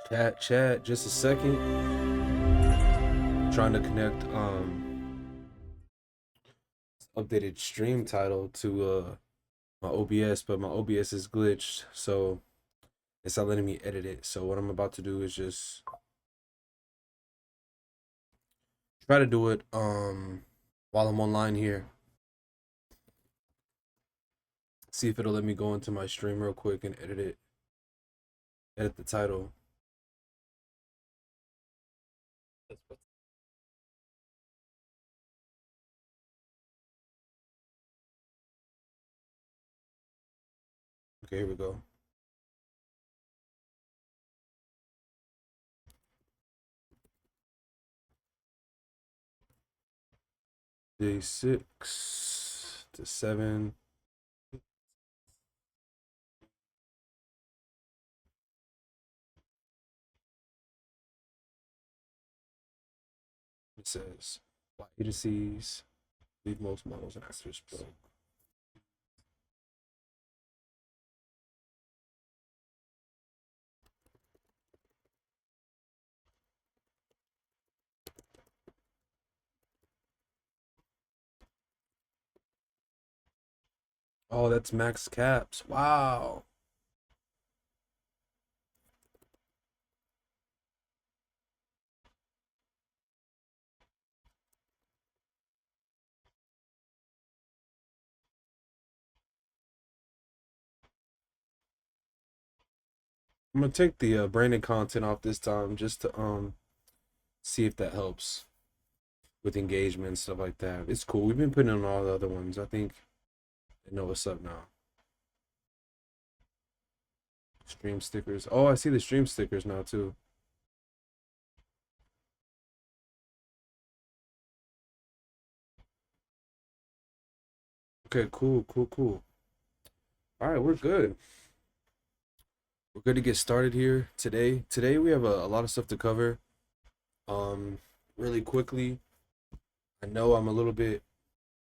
Chat, just a second. Trying to connect updated stream title to my OBS, but my OBS is glitched, so it's not letting me edit it. So what I'm about to do is just try to do it while I'm online here. See if it'll let me go into my stream real quick and edit it. Edit the title. Okay, here we go. Day 6 to 7. It says why agencies leave most models and actors broke. Oh, that's max caps. Wow. I'm gonna take the branded content off this time just to see if that helps with engagement and stuff like that. It's cool. We've been putting on all the other ones. I think they know what's up now. Stream stickers. Oh, I see the stream stickers now too. Okay, cool. All right, we're good. We're good to get started here today. Today we have a lot of stuff to cover. Um, really quickly. I know I'm a little bit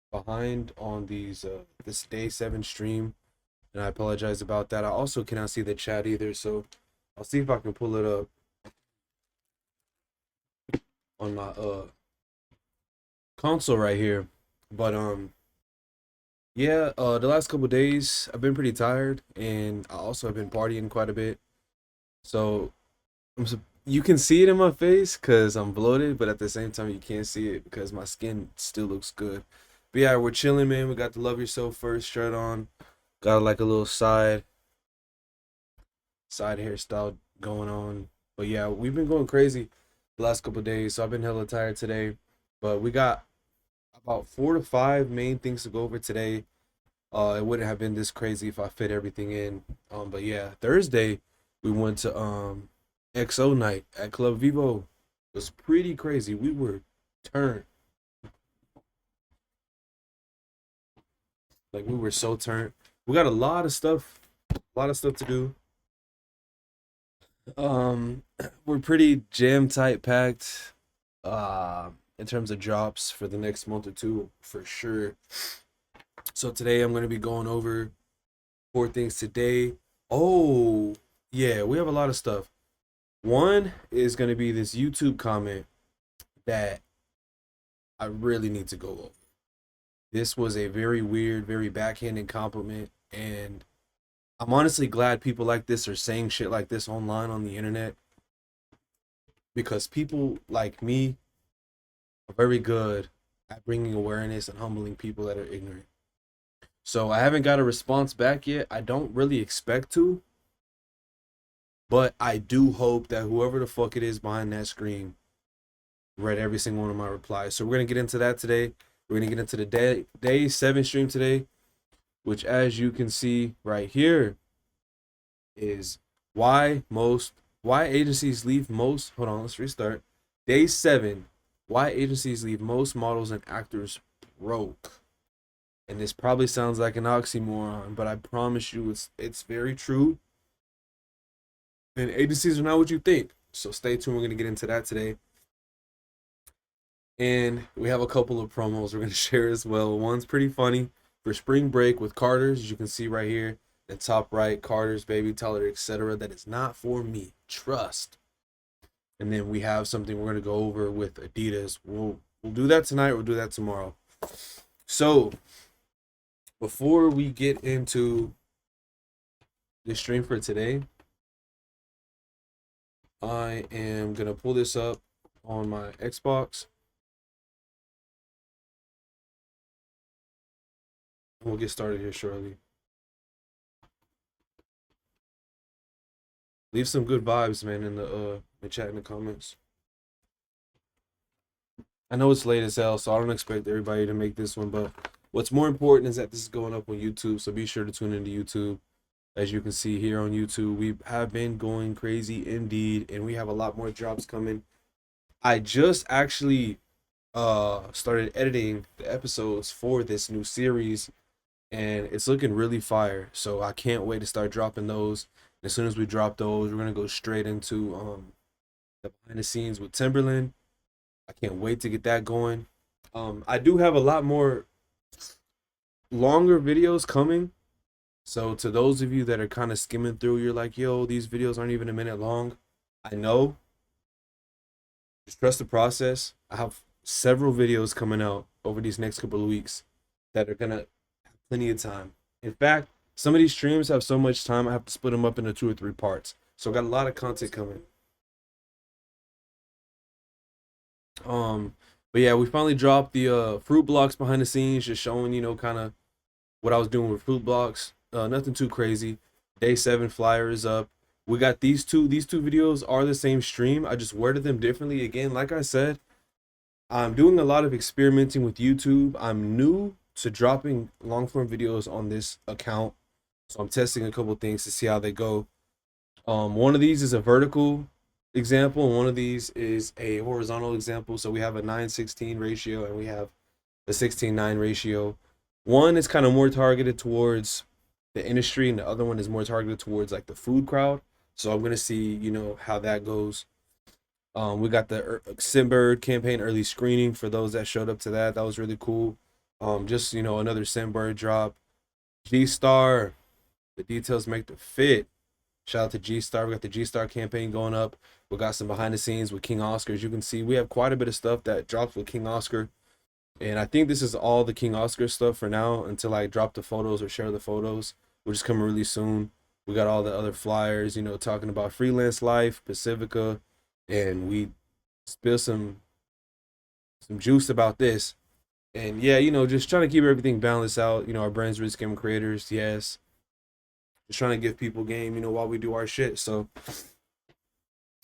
behind on these this day 7 stream, and I apologize about that. I also cannot see the chat either, so I'll see if I can pull it up on my console right here. But yeah, the last couple days I've been pretty tired, and I also have been partying quite a bit. So you can see it in my face because I'm bloated, but at the same time you can't see it because my skin still looks good. But yeah, we're chilling, man. We got the Love Yourself First shirt on. Got like a little side hairstyle going on. But yeah, we've been going crazy the last couple days, so I've been hella tired today. But we got about 4 to 5 main things to go over today. It wouldn't have been this crazy if I fit everything in. But yeah, Thursday we went to XO night at Club Vivo. It was pretty crazy. We were turned. Like we were so turned. We got a lot of stuff to do. Um, we're pretty jam tight packed. In terms of drops for the next month or two, for sure. So today I'm gonna be going over 4 things today. Oh, yeah, we have a lot of stuff. One is gonna be this YouTube comment that I really need to go over. This was a very weird, very backhanded compliment, and I'm honestly glad people like this are saying shit like this online on the internet because people like me are very good at bringing awareness and humbling people that are ignorant. So I haven't got a response back yet. I don't really expect to, but I do hope that whoever the fuck it is behind that screen read every single one of my replies. So we're gonna get into that today. We're gonna get into the day 7 stream today, which as you can see right here is why agencies leave most. Hold on, let's restart. Day 7, why agencies leave most models and actors broke. And this probably sounds like an oxymoron, but I promise you it's very true. And agencies are not what you think. So stay tuned. We're gonna get into that today. And we have a couple of promos we're gonna share as well. One's pretty funny for spring break with Carter's, as you can see right here. The top right, Carter's, baby Tyler, etc. That is not for me. Trust. and then we have something we're gonna go over with Adidas. We'll do that tonight. We'll do that tomorrow. So before we get into the stream for today, I am gonna pull this up on my Xbox. We'll get started here shortly. Leave some good vibes, man, in the chat in the comments. I know it's late as hell, so I don't expect everybody to make this one, but what's more important is that this is going up on YouTube, so be sure to tune into YouTube. As you can see here on YouTube, we have been going crazy indeed, and we have a lot more drops coming. I just actually started editing the episodes for this new series, and it's looking really fire. So I can't wait to start dropping those. As soon as we drop those, we're gonna go straight into the behind the scenes with Timberland. I can't wait to get that going. I do have a lot more longer videos coming. So to those of you that are kind of skimming through, you're like, yo, these videos aren't even a minute long. I know. Just trust the process. I have several videos coming out over these next couple of weeks that are gonna have plenty of time. In fact, some of these streams have so much time I have to split them up into 2 or 3 parts. So I got a lot of content coming. But yeah, we finally dropped the fruit blocks behind the scenes, just showing, kind of what I was doing with fruit blocks. Nothing too crazy. Day 7 flyer is up. We got these two. These two videos are the same stream. I just worded them differently. Again, like I said, I'm doing a lot of experimenting with YouTube. I'm new to dropping long form videos on this account, so I'm testing a couple things to see how they go. One of these is a vertical example, and one of these is a horizontal example. So we have a 9:16 ratio, and we have a 16:9 ratio. One is kind of more targeted towards the industry, and the other one is more targeted towards like the food crowd. So I'm gonna see, how that goes. We got the Simberg campaign early screening for those that showed up to that. That was really cool. Just another Simberg drop. G Star, the details make the fit. Shout out to G Star. We got the G Star campaign going up. We got some behind the scenes with King Oscar. As you can see, we have quite a bit of stuff that drops with King Oscar. And I think this is all the King Oscar stuff for now until I drop the photos or share the photos, which is coming really soon. We got all the other flyers, talking about freelance life, Pacifica, and we spill some juice about this. And yeah, just trying to keep everything balanced out. Our brand's Rich Game Creators, yes. Just trying to give people game, while we do our shit. So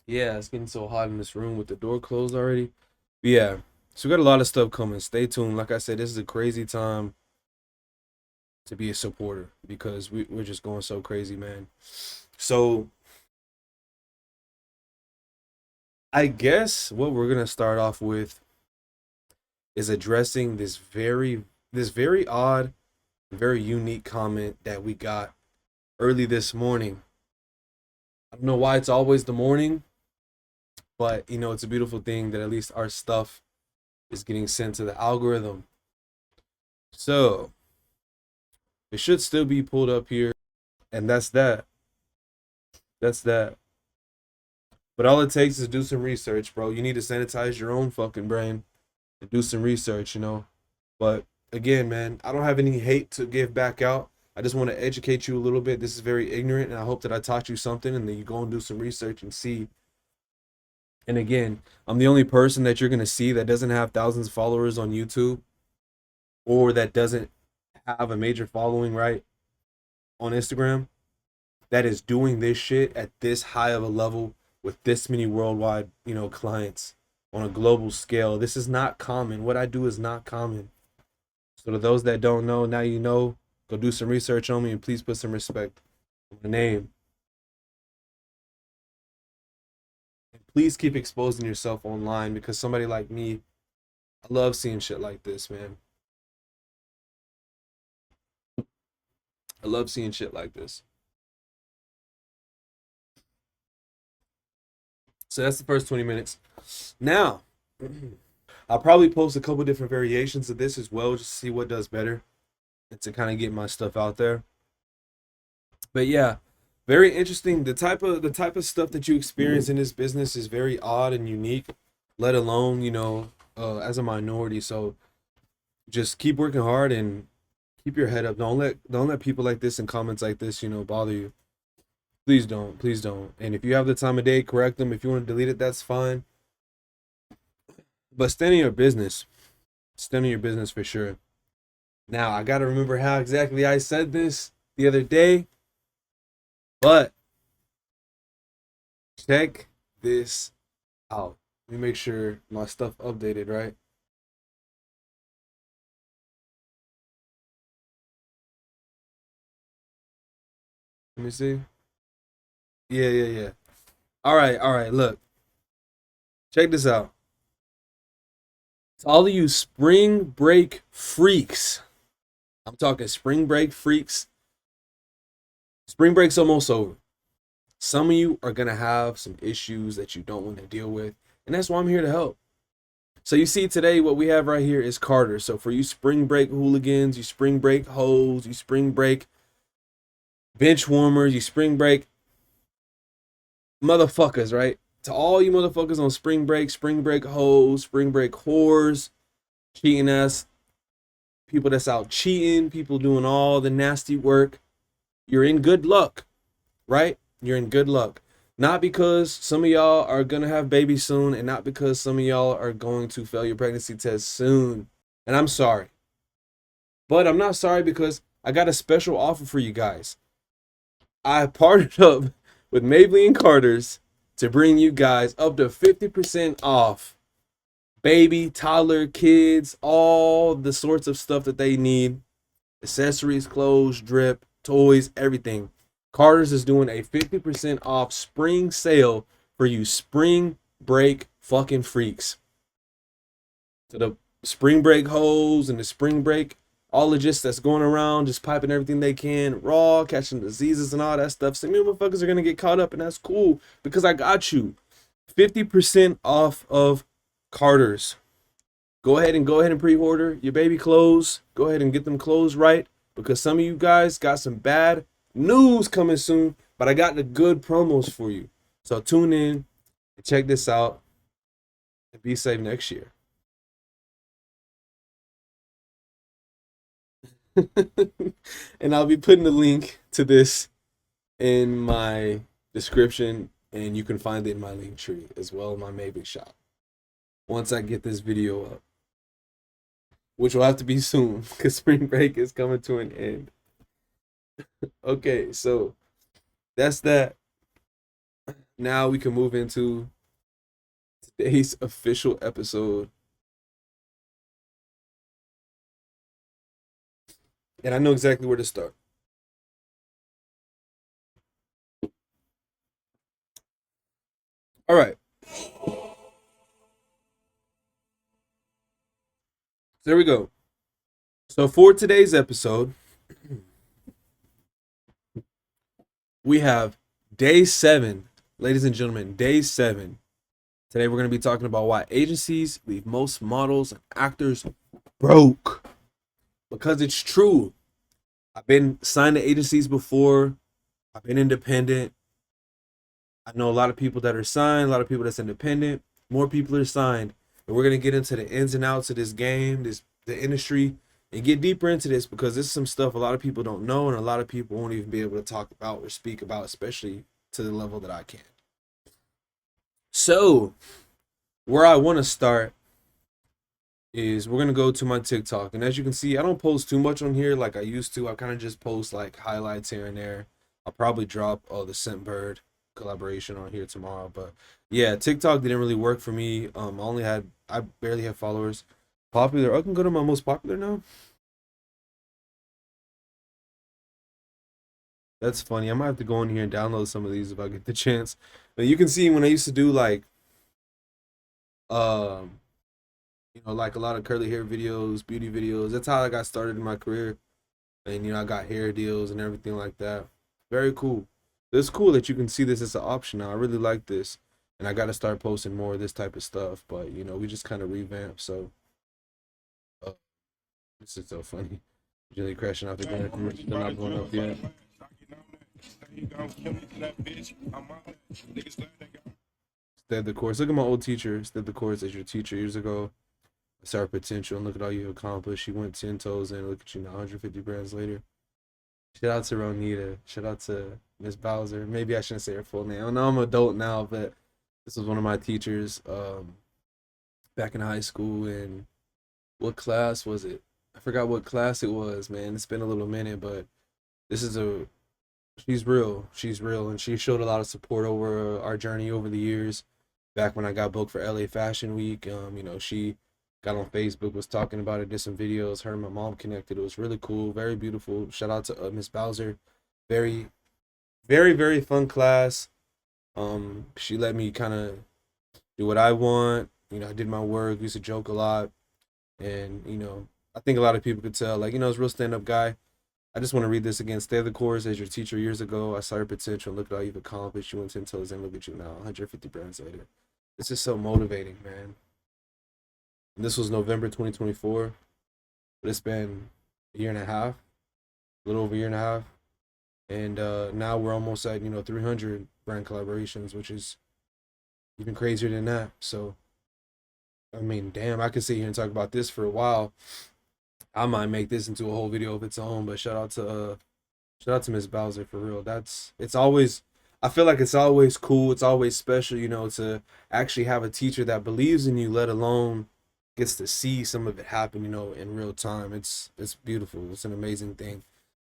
yeah, it's getting so hot in this room with the door closed already. But yeah, so we got a lot of stuff coming. Stay tuned. Like I said, this is a crazy time to be a supporter because we're just going so crazy, man. So I guess what we're gonna start off with is addressing this very odd, very unique comment that we got early this morning. I don't know why it's always the morning, but it's a beautiful thing that at least our stuff is getting sent to the algorithm. So it should still be pulled up here, and that's that. That's that. But all it takes is do some research, bro. You need to sanitize your own fucking brain and do some research. But again, man, I don't have any hate to give back out. I just want to educate you a little bit. This is very ignorant, and I hope that I taught you something, and then you go and do some research and see. And again, I'm the only person that you're gonna see that doesn't have thousands of followers on YouTube, or that doesn't have a major following, right, on Instagram, that is doing this shit at this high of a level with this many worldwide, clients on a global scale. This is not common. What I do is not common. So to those that don't know, now you know. Go do some research on me and please put some respect on my name. And please keep exposing yourself online because somebody like me, I love seeing shit like this, man. I love seeing shit like this. So that's the first 20 minutes. Now, I'll probably post a couple different variations of this as well, just to see what does better and to kind of get my stuff out there. But yeah, Very interesting. The type of stuff that you experience in this business is very odd and unique, let alone, as a minority. So just keep working hard and keep your head up. Don't let people like this and comments like this, bother you. Please don't. Please don't. And if you have the time of day, correct them. If you want to delete it, that's fine. But stand in your business. Stand in your business for sure. Now, I got to remember how exactly I said this the other day, but check this out. Let me make sure my stuff updated, right? Let me see. Yeah, yeah, yeah. All right, all right. Look, check this out. To all of you spring break freaks, I'm talking spring break freaks. Spring break's almost over. Some of you are going to have some issues that you don't want to deal with, and that's why I'm here to help. So you see today what we have right here is Carter. So for you spring break hooligans, you spring break hoes, you spring break bench warmers, you spring break motherfuckers, right? To all you motherfuckers on spring break hoes, spring break whores, cheating ass people that's out cheating, people doing all the nasty work, you're in good luck, right? You're in good luck. Not because some of y'all are gonna have babies soon, and not because some of y'all are going to fail your pregnancy test soon. And I'm sorry. But I'm not sorry because I got a special offer for you guys. I partnered up with Maybelline Carter's to bring you guys up to 50% off baby, toddler, kids, all the sorts of stuff that they need, accessories, clothes, drip, toys, everything. Carter's is doing a 50% off spring sale for you spring break fucking freaks. To the spring break hoes and the spring break all the just that's going around just piping everything they can raw, catching diseases and all that stuff. Some of you motherfuckers are gonna get caught up, and that's cool because I got you. 50% off of Carter's. Go ahead and pre-order your baby clothes. Go ahead and get them clothes right because some of you guys got some bad news coming soon, but I got the good promos for you. So tune in and check this out and be safe next year. And I'll be putting the link to this in my description, and you can find it in my link tree as well in my Maven shop once I get this video up, which will have to be soon because spring break is coming to an end. Okay, so that's that. Now we can move into today's official episode. And I know exactly where to start. All right. So there we go. So for today's episode, we have day 7. Ladies and gentlemen, day 7. Today we're going to be talking about why agencies leave most models and actors broke. Because it's true. I've been signed to agencies before. I've been independent. I know a lot of people that are signed, a lot of people that's independent. More people are signed. And we're going to get into the ins and outs of this game, the industry, and get deeper into this because this is some stuff a lot of people don't know and a lot of people won't even be able to talk about or speak about, especially to the level that I can. So, where I want to start is we're gonna go to my TikTok, and as you can see, I don't post too much on here like I used to. I kind of just post like highlights here and there. I'll probably drop the Scentbird collaboration on here tomorrow, but yeah, TikTok didn't really work for me. I barely have followers. Popular. I can go to my most popular now. That's funny. I might have to go in here and download some of these if I get the chance. But you can see when I used to do like um like a lot of curly hair videos, beauty videos. That's how I got started in my career. And I got hair deals and everything like that. Very cool. It's cool that you can see this as an option now. I really like this, and I got to start posting more of this type of stuff. But we just kind of revamp. So uh, this is so funny. Jelly crashing off the ground. Commercials are not going up yet. Stayed the course. Look at my old teacher. Stayed the course as your teacher years ago. Saw her potential and look at all you accomplished. She went 10 toes in. Look at you now, 150 brands later. Shout out to Ronita. Shout out to Miss Bowser. Maybe I shouldn't say her full name. I know I'm an adult now, but this was one of my teachers back in high school. And what class was it? I forgot what class it was, man. It's been a little minute, but this is a she's real. She's real, and she showed a lot of support over our journey over the years. Back when I got booked for LA Fashion Week, she got on Facebook, was talking about it, did some videos. Her and my mom connected. It was really cool, very beautiful. Shout out to Miss Bowser. Very, very, very fun class. She let me kind of do what I want. I did my work. Used to joke a lot, and I think a lot of people could tell, like, it's a real stand-up guy. I just want to read this again. Stay the course as your teacher years ago. I saw your potential. Look at all you've accomplished. You went 10 toes in. Look at you now, 150 brands later. It's just so motivating, man. And this was November 2024, but it's been a year and a half, a little over a year and a half. And now we're almost at, 300 brand collaborations, which is even crazier than that. So, I mean, damn, I could sit here and talk about this for a while. I might make this into a whole video of its own, but shout out to Miss Bowser for real. It's always, I feel like it's always cool. It's always special, to actually have a teacher that believes in you, let alone gets to see some of it happen, in real time. It's beautiful. It's an amazing thing.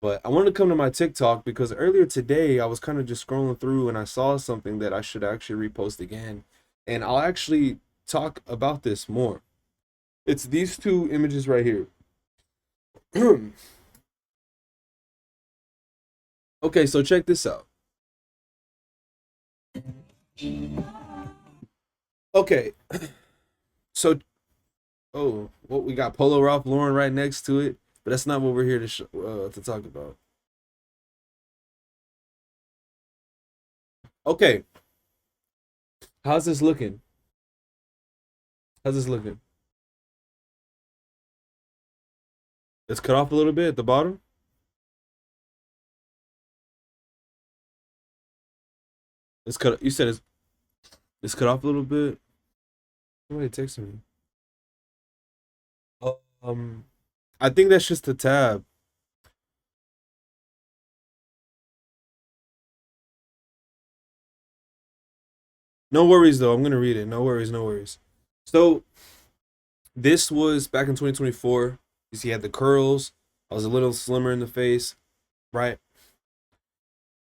But I wanted to come to my TikTok because earlier today I was kind of just scrolling through and I saw something that I should actually repost again. And I'll actually talk about this more. It's these two images right here. Okay, so check this out. Okay, so well, we got Polo Ralph Lauren right next to it, but that's not what we're here to talk about. Okay, how's this looking? How's this looking? It's cut off a little bit at the bottom. It's cut. You said it's cut off a little bit. Somebody texted me. Um, I think that's just the tab. No worries though. I'm gonna read it. No worries. No worries. So this was back in 2024. You see, I had the curls. I was a little slimmer in the face, right?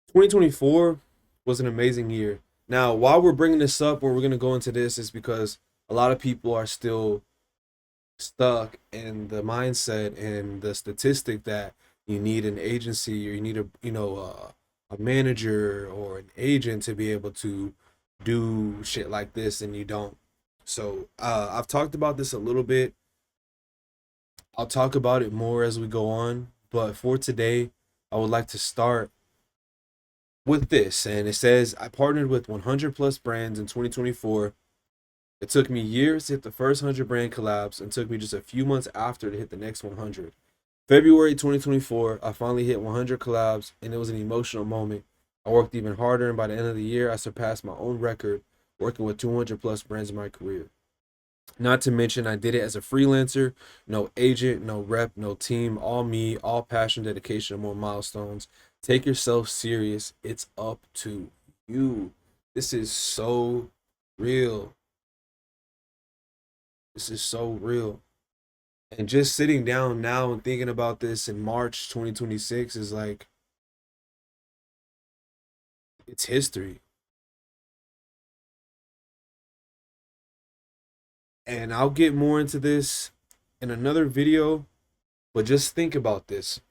2024 was an amazing year. Now, while we're bringing this up, where we're gonna go into this, is because a lot of people are still stuck in the mindset and the statistic that you need an agency or you need a manager or an agent to be able to do shit like this, and you don't. So I've talked about this a little bit. I'll talk about it more as we go on, but for today I would like to start with this. And it says I partnered with 100 plus brands in 2024. It took me years to hit the first 100 brand collabs and took me just a few months after to hit the next 100. February 2024, I finally hit 100 collabs and it was an emotional moment. I worked even harder, and by the end of the year, I surpassed my own record working with 200 plus brands in my career. Not to mention, I did it as a freelancer, no agent, no rep, no team, all me, all passion, dedication, and more milestones. Take yourself serious. It's up to you. This is so real. This is so real. And just sitting down now and thinking about this in March 2026 is like, it's history. And I'll get more into this in another video, but just think about this.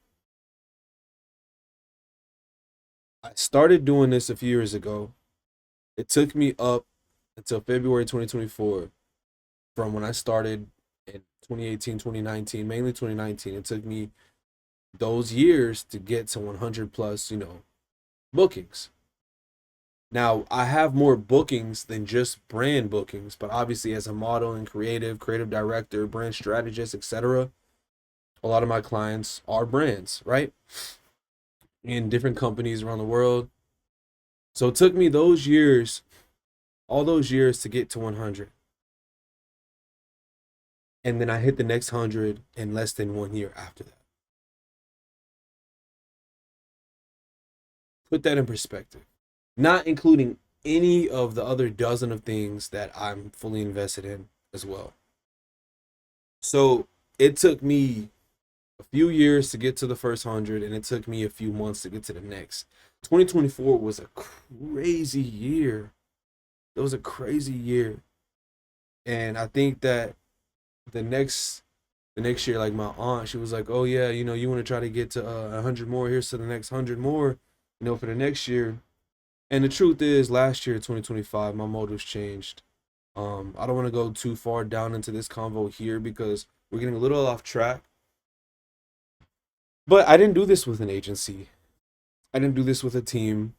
I started doing this a few years ago. It took me up until February 2024 from when I started in 2018, 2019, mainly 2019. It took me those years to get to 100 plus, bookings. Now, I have more bookings than just brand bookings, but obviously as a model and creative director, brand strategist, etc., a lot of my clients are brands, right? In different companies around the world. So it took me those years, all those years to get to 100. And then I hit the next 100 in less than 1 year after that. Put that in perspective. Not including any of the other dozen of things that I'm fully invested in as well. So it took me a few years to get to the first 100, and it took me a few months to get to the next. 2024 was a crazy year. It was a crazy year. And I think that the next the next year, like my aunt, she was like, "Oh yeah, you want to try to get to 100 more. Here's to the next 100 more, for the next year." And the truth is, last year, 2025, my motives changed. I don't want to go too far down into this convo here because we're getting a little off track. But I didn't do this with an agency. I didn't do this with a team.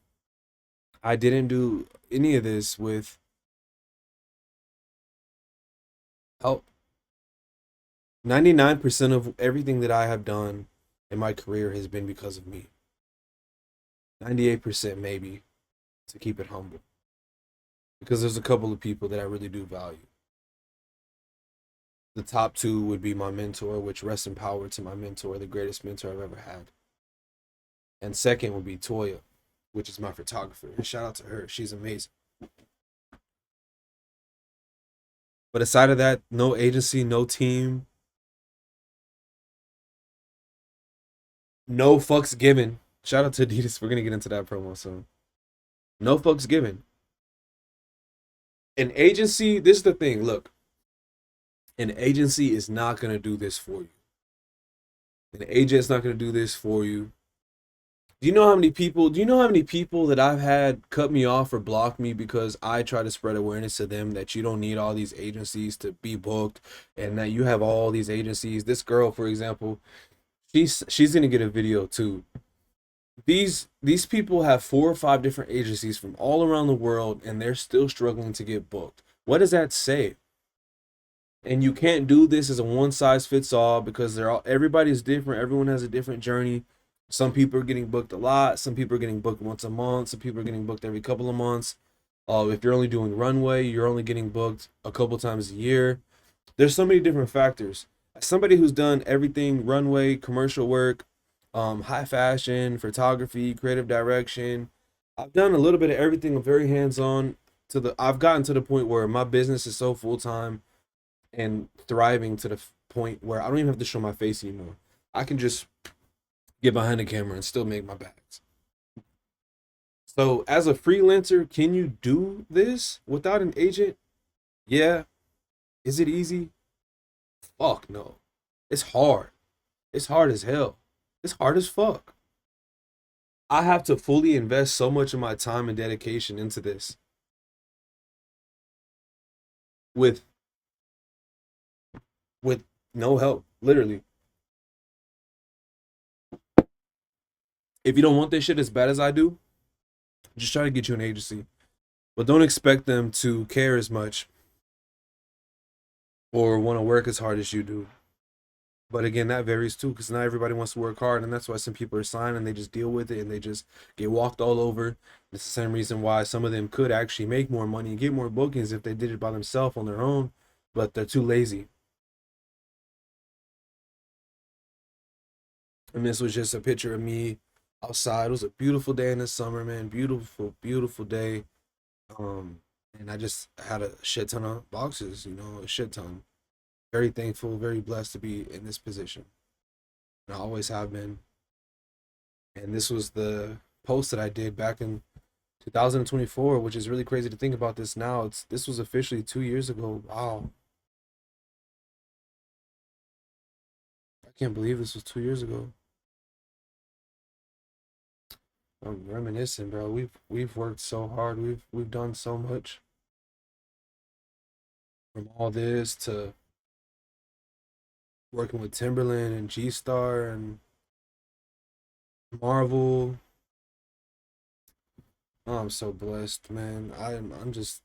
I didn't do any of this with help. 99% of everything that I have done in my career has been because of me. 98% maybe, to keep it humble. Because there's a couple of people that I really do value. The top two would be my mentor, which rest in power to my mentor, the greatest mentor I've ever had. And second would be Toya, which is my photographer. And shout out to her. She's amazing. But aside of that, no agency, no team, no fucks given. Shout out to Adidas. We're going to get into that promo soon. No fucks given. An agency, this is the thing. Look, an agency is not going to do this for you. An agent's not going to do this for you. Do you know how many people that I've had cut me off or block me because I try to spread awareness to them that you don't need all these agencies to be booked and that you have all these agencies. This girl, for example, she's gonna get a video too. These people have 4 or 5 different agencies from all around the world and they're still struggling to get booked. What does that say? And you can't do this as a one size fits all because everybody's different. Everyone has a different journey. Some people are getting booked a lot. Some people are getting booked once a month. Some people are getting booked every couple of months. If you're only doing runway, you're only getting booked a couple times a year. There's so many different factors. As somebody who's done everything runway, commercial work, high fashion, photography, creative direction, I've done a little bit of everything. I'm very hands on. I've gotten to the point where my business is so full time and thriving to the point where I don't even have to show my face anymore. I can just get behind the camera and still make my bags. So as a freelancer, can you do this without an agent? Yeah. Is it easy? Fuck no. It's hard. It's hard as hell. It's hard as fuck. I have to fully invest so much of my time and dedication into this with with no help, literally. If you don't want this shit as bad as I do, just try to get you an agency. But don't expect them to care as much or want to work as hard as you do. But again, that varies too, because not everybody wants to work hard, and that's why some people are signed and they just deal with it and they just get walked all over. It's the same reason why some of them could actually make more money and get more bookings if they did it by themselves on their own, but they're too lazy. And this was just a picture of me outside. It was a beautiful day in the summer, man. Beautiful, beautiful day. Um, and I just had a shit ton of boxes, a shit ton. Very thankful, very blessed to be in this position. And I always have been. And this was the post that I did back in 2024, which is really crazy to think about this now. This was officially 2 years ago. Wow. I can't believe this was 2 years ago. I'm reminiscing, bro. We've worked so hard. We've done so much. From all this to working with Timberland and G Star and Marvel. Oh, I'm so blessed, man. I'm just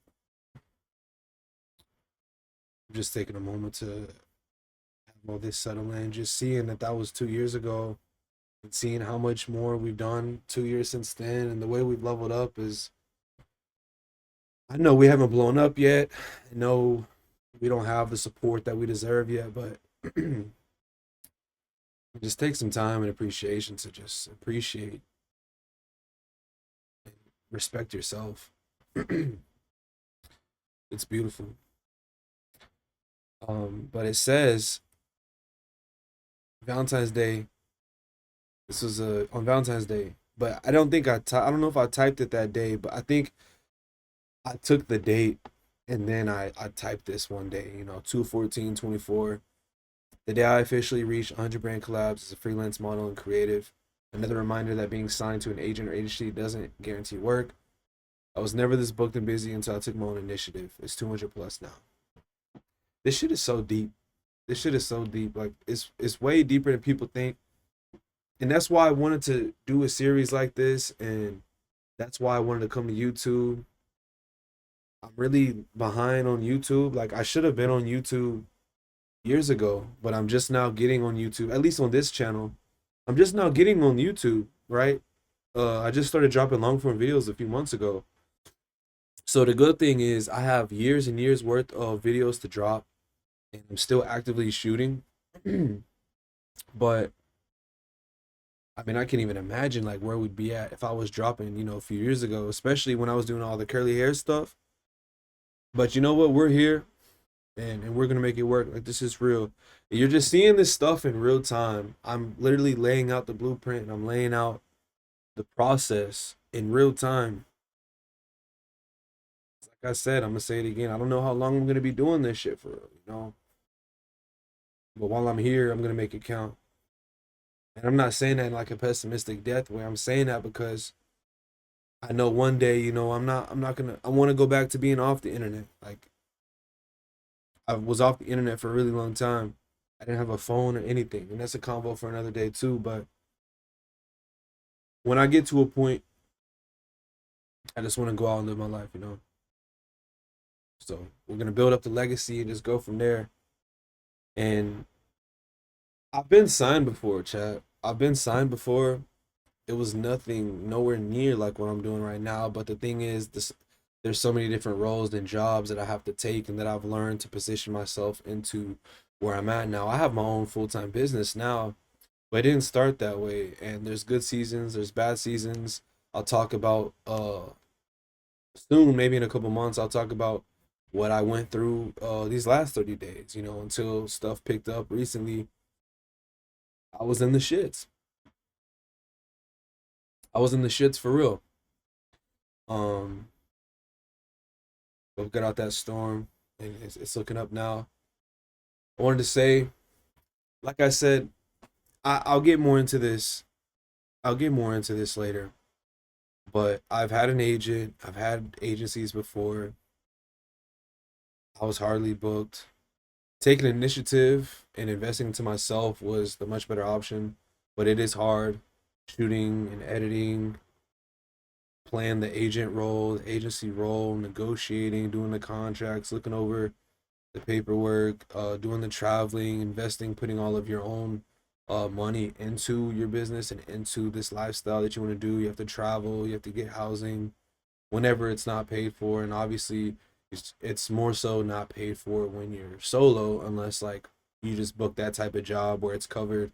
taking a moment to have all this settle in. Just seeing that was 2 years ago, and seeing how much more we've done 2 years since then, and the way we've leveled up is I know we haven't blown up yet. I know we don't have the support that we deserve yet, but just take some time and appreciation to just appreciate and respect yourself. It's beautiful. But it says Valentine's Day. This was on Valentine's Day, but I don't think I don't know if I typed it that day, but I think I took the date and then I typed this one day, 2/14/24. The day I officially reached 100 brand collabs as a freelance model and creative. Another reminder that being signed to an agent or agency doesn't guarantee work. I was never this booked and busy until I took my own initiative. It's 200 plus now. This shit is so deep. This shit is so deep. Like it's way deeper than people think. And that's why I wanted to do a series like this, and that's why I wanted to come to YouTube. I'm really behind on YouTube. Like I should have been on YouTube years ago, but I'm just now getting on YouTube, at least on this channel. I'm just now getting on YouTube, right? I just started dropping long form videos a few months ago. So the good thing is I have years and years worth of videos to drop, and I'm still actively shooting. But I mean, I can't even imagine like where we'd be at if I was dropping, a few years ago, especially when I was doing all the curly hair stuff. But you know what? We're here, and we're gonna make it work. Like this is real. You're just seeing this stuff in real time. I'm literally laying out the blueprint and I'm laying out the process in real time. Like I said, I'm gonna say it again. I don't know how long I'm gonna be doing this shit for. But while I'm here, I'm gonna make it count. And I'm not saying that in like a pessimistic death way. I'm saying that because I know one day, I'm not gonna I wanna go back to being off the internet. Like I was off the internet for a really long time. I didn't have a phone or anything. And that's a convo for another day too. But when I get to a point, I just want to go out and live my life. So we're gonna build up the legacy and just go from there. And I've been signed before, chat. I've been signed before. It was nothing, nowhere near like what I'm doing right now. But the thing is, there's so many different roles and jobs that I have to take and that I've learned to position myself into where I'm at now. I have my own full-time business now, but it didn't start that way. And there's good seasons, there's bad seasons. I'll talk about soon, maybe in a couple months, I'll talk about what I went through these last 30 days, until stuff picked up recently. I was in the shits. I was in the shits for real. Um, we'll get out that storm, and it's looking up now. I wanted to say, like I said, I'll get more into this. I'll get more into this later. But I've had an agent. I've had agencies before. I was hardly booked. Taking initiative and investing into myself was the much better option, but it is hard. Shooting and editing, playing the agent role, the agency role, negotiating, doing the contracts, looking over the paperwork, doing the traveling, investing, putting all of your own money into your business and into this lifestyle that you want to do. You have to travel, you have to get housing whenever it's not paid for, and obviously it's more so not paid for when you're solo, unless like you just book that type of job where it's covered.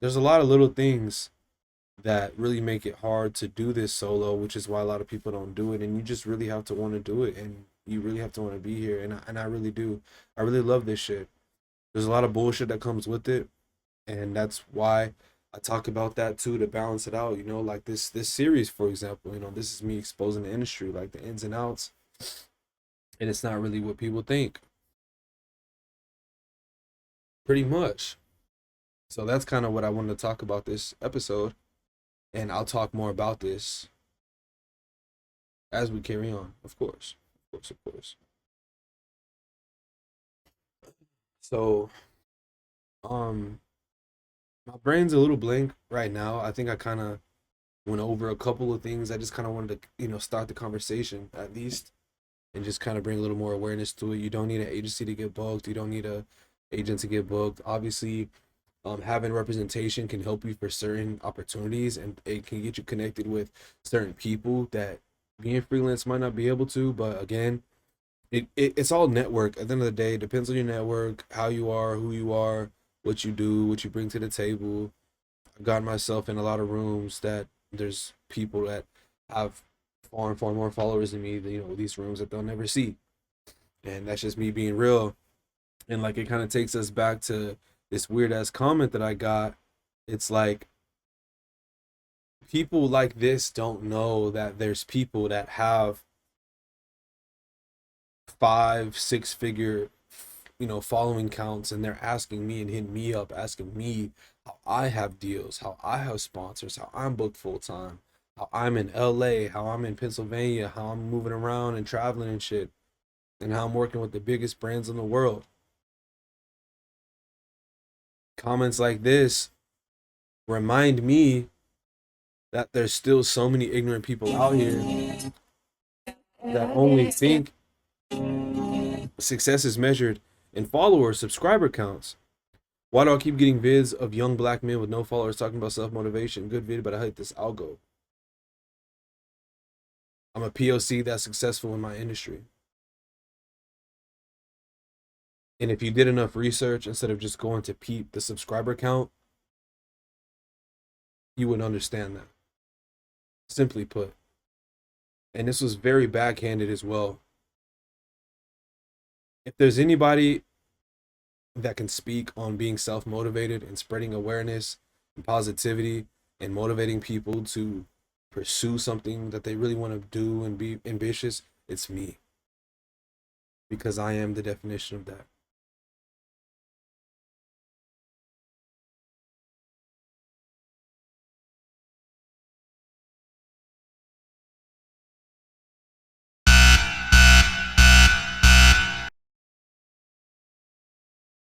There's a lot of little things that really make it hard to do this solo, which is why a lot of people don't do it. And you just really have to want to do it, and you really have to want to be here. And I really do. I really love this shit. There's a lot of bullshit that comes with it, and that's why I talk about that too, to balance it out. Like this series, for example. This is me exposing the industry, like the ins and outs, and it's not really what people think, pretty much. So that's kind of what I wanted to talk about this episode, and I'll talk more about this as we carry on, of course, of course, of course. So, um, my brain's a little blank right now. I think I kind of went over a couple of things. I just kind of wanted to, start the conversation at least, and just kind of bring a little more awareness to it. You don't need an agency to get booked. You don't need a agent to get booked. Obviously, having representation can help you for certain opportunities, and it can get you connected with certain people that Being freelance might not be able to, but again, it's all network. At the end of the day, it depends on your network, how you are, who you are, what you do, what you bring to the table. I've gotten myself in a lot of rooms that there's people that have far and far more followers than me, these rooms that they'll never see. And that's just me being real. And like it kind of takes us back to this weird ass comment that I got. It's like people like this don't know that there's people that have 5, 6 figure, following counts, and they're asking me and hitting me up, asking me how I have deals, how I have sponsors, how I'm booked full time, how I'm in LA, how I'm in Pennsylvania, how I'm moving around and traveling and shit, and how I'm working with the biggest brands in the world. Comments like this remind me that there's still so many ignorant people out here that only think success is measured in follower subscriber counts. Why do I keep getting vids of young black men with no followers talking about self-motivation? Good vid, but I hate this algo. I'm a POC that's successful in my industry. And if you did enough research instead of just going to peep the subscriber count, you would understand that. Simply put. And this was very backhanded as well. If there's anybody that can speak on being self-motivated and spreading awareness and positivity and motivating people to pursue something that they really want to do and be ambitious, it's me. Because I am the definition of that.